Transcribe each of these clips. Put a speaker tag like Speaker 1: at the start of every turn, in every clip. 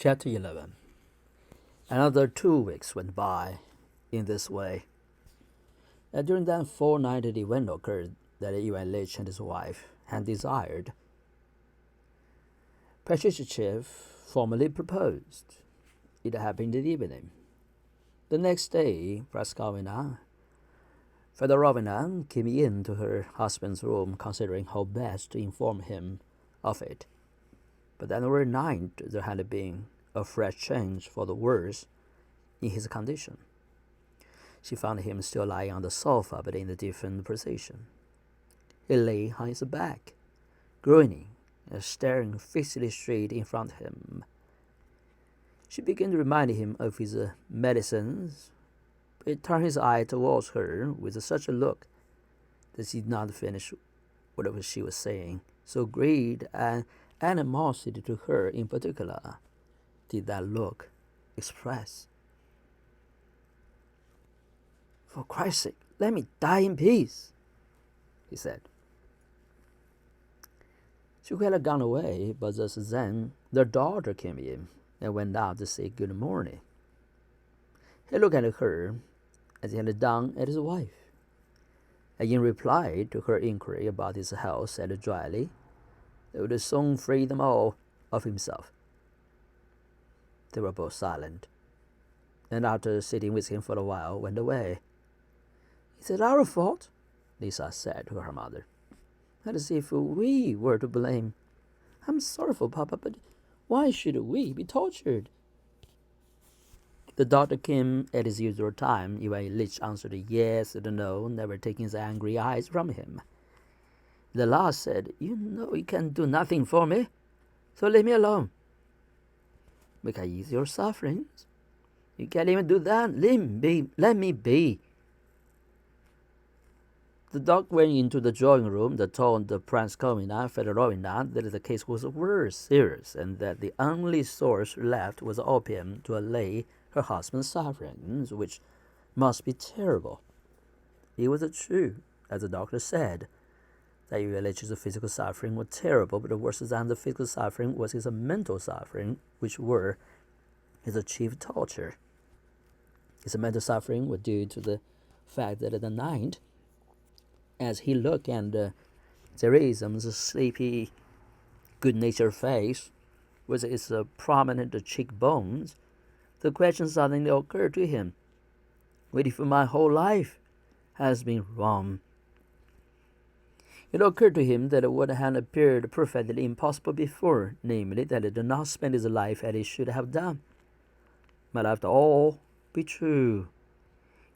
Speaker 1: Chapter 11. Another 2 weeks went by in this way. During that fortnight, the event occurred that Ilych and his wife had desired. Patricichev formally proposed. It happened in the evening. The next day, Praskovina Fedorovna came in to her husband's room, considering how best to inform him of it. But that overnight there had been a fresh change for the worse in his condition. She found him still lying on the sofa, but in a different position. He lay on his back, groaning and staring fixedly straight in front of him. She began to remind him of his medicines, but he turned his eye towards her with such a look that she did not finish whatever she was saying. So great an animosity to her in particular did that look express. "For Christ's sake, let me die in peace," he said. She had gone away, but just then their daughter came in and went out to say good morning. He looked at her as he had done at his wife, and in reply to her inquiry about his health, said dryly that would soon free them all of himself. They were both silent, and after sitting with him for a while, went away. "Is it our fault?" Lisa said to her mother. "As if we were to blame. I'm sorry for Papa, but why should we be tortured?" The doctor came at his usual time. Ilych answered yes and no, never taking his angry eyes from him. The last said, "You know you can do nothing for me, so leave me alone." "We can ease your sufferings." "You can't even do that. Let me be." The doctor went into the drawing room that told the Praskovina Fedorovna that the case was very serious and that the only source left was opium to allay her husband's sufferings, which must be terrible. It was true, as the doctor said, that Ilich's physical suffering was terrible, but worse than the physical suffering was his mental suffering, which were his chief torture. His mental suffering was due to the fact that at the night, as he looked at Teresa's sleepy, good-natured face with its prominent cheekbones, the question suddenly occurred to him: "What if my whole life has been wrong?" It occurred to him that what had appeared perfectly impossible before, namely that he did not spend his life as he should have done, might after all be true.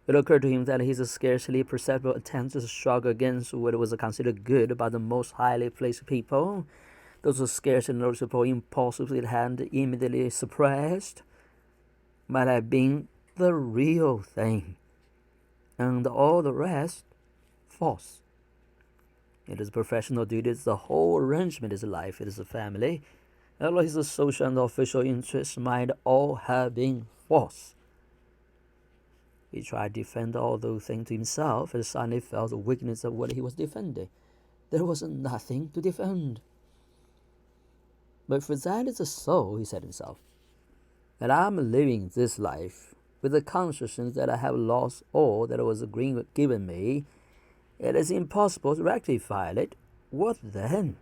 Speaker 1: It occurred to him that his scarcely perceptible attempt to struggle against what was considered good by the most highly placed people, those scarcely noticeable impulses it had immediately suppressed, might have been the real thing, and all the rest false. In his professional duties, the whole arrangement of his life, his family, and all his social and official interests might all have been false. He tried to defend all those things to himself, and suddenly felt the weakness of what he was defending. There was nothing to defend. "But if that is so," he said to himself, "that I am living this life with the consciousness that I have lost all that was given me, it is impossible to rectify it. What then?"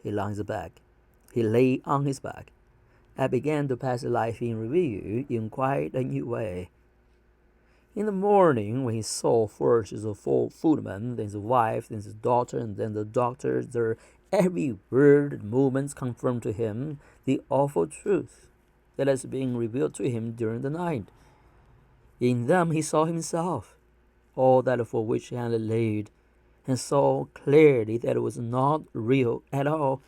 Speaker 1: He lay on his back, and began to pass life in review in quite a new way. In the morning, when he saw first his footman, then his wife, then his daughter, and then the doctor, their every word and movement confirmed to him the awful truth that has been revealed to him during the night. In them he saw himself, all that for which he had laid, and saw clearly that it was not real at all,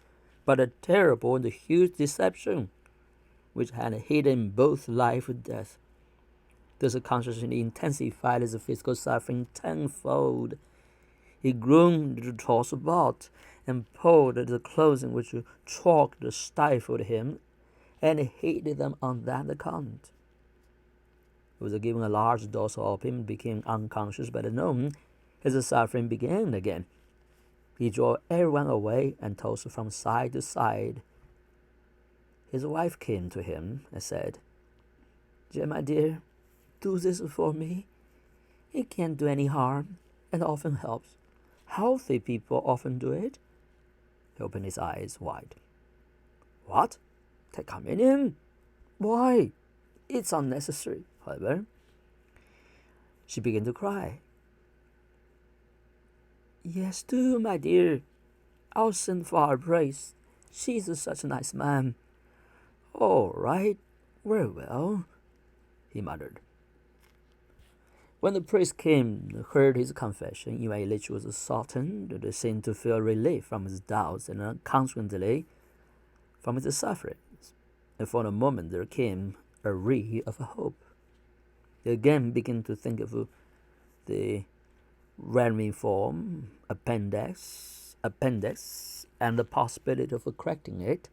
Speaker 1: but a terrible and huge deception, which had hidden both life and death. This consciousness intensified his physical suffering tenfold. He groaned to toss about, and pulled at the clothing which choked and stifled him, and hated them on that account. He was given a large dose of opium and became unconscious by the noon. His suffering began again. He drove everyone away and tossed from side to side. His wife came to him and said, "Jim, my dear, do this for me. It can't do any harm and often helps. Healthy people often do it." He opened his eyes wide. "What? Take communion? Why? It's unnecessary." However, she began to cry. "Yes, do, my dear. I'll send for our priest. She's such a nice man." "All right, very well," he muttered. When the priest came and heard his confession, Ilych was softened and seemed to feel relief from his doubts and consequently from his sufferings. And for a moment there came a ray of hope. He again began to think of the ramiform appendix and the possibility of correcting it.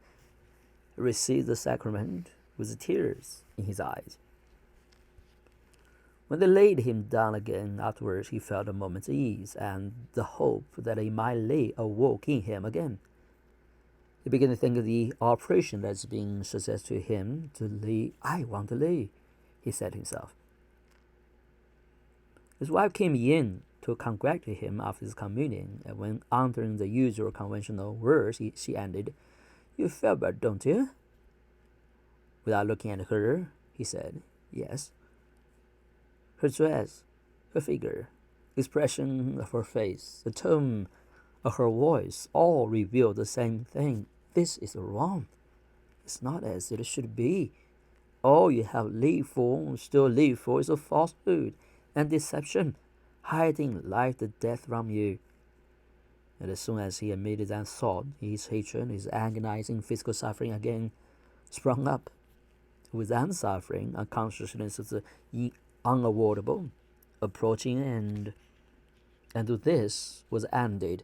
Speaker 1: He received the sacrament with tears in his eyes. When they laid him down again afterwards, he felt a moment's ease, and the hope that he might lay awoke in him again. He began to think of the operation that's being suggested to him to lay. "I want to lay," he said to himself. His wife came in to congratulate him after his communion, and when uttering the usual conventional words, she ended, "You feel better, don't you?" Without looking at her, he said, "Yes." Her dress, her figure, the expression of her face, the tone of her voice, all revealed the same thing. This is wrong. It's not as it should be. All you have lived for, still live for, is a falsehood and deception, hiding life and death from you. And as soon as he admitted that thought, his hatred, his agonizing physical suffering again sprung up. With that suffering, a consciousness of the unavoidable approaching end, and to this was added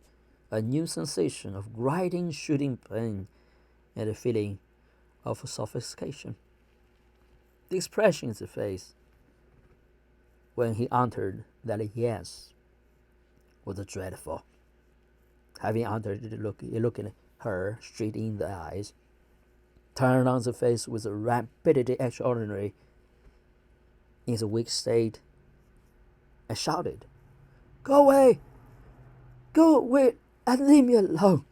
Speaker 1: a new sensation of grinding, shooting pain, and a feeling of sophistication. The expression in his face when he uttered that yes was dreadful. Having uttered it, looking her straight in the eyes, turned on his face with a rapidity extraordinary in his weak state, and shouted, "Go away! Go away and leave me alone!"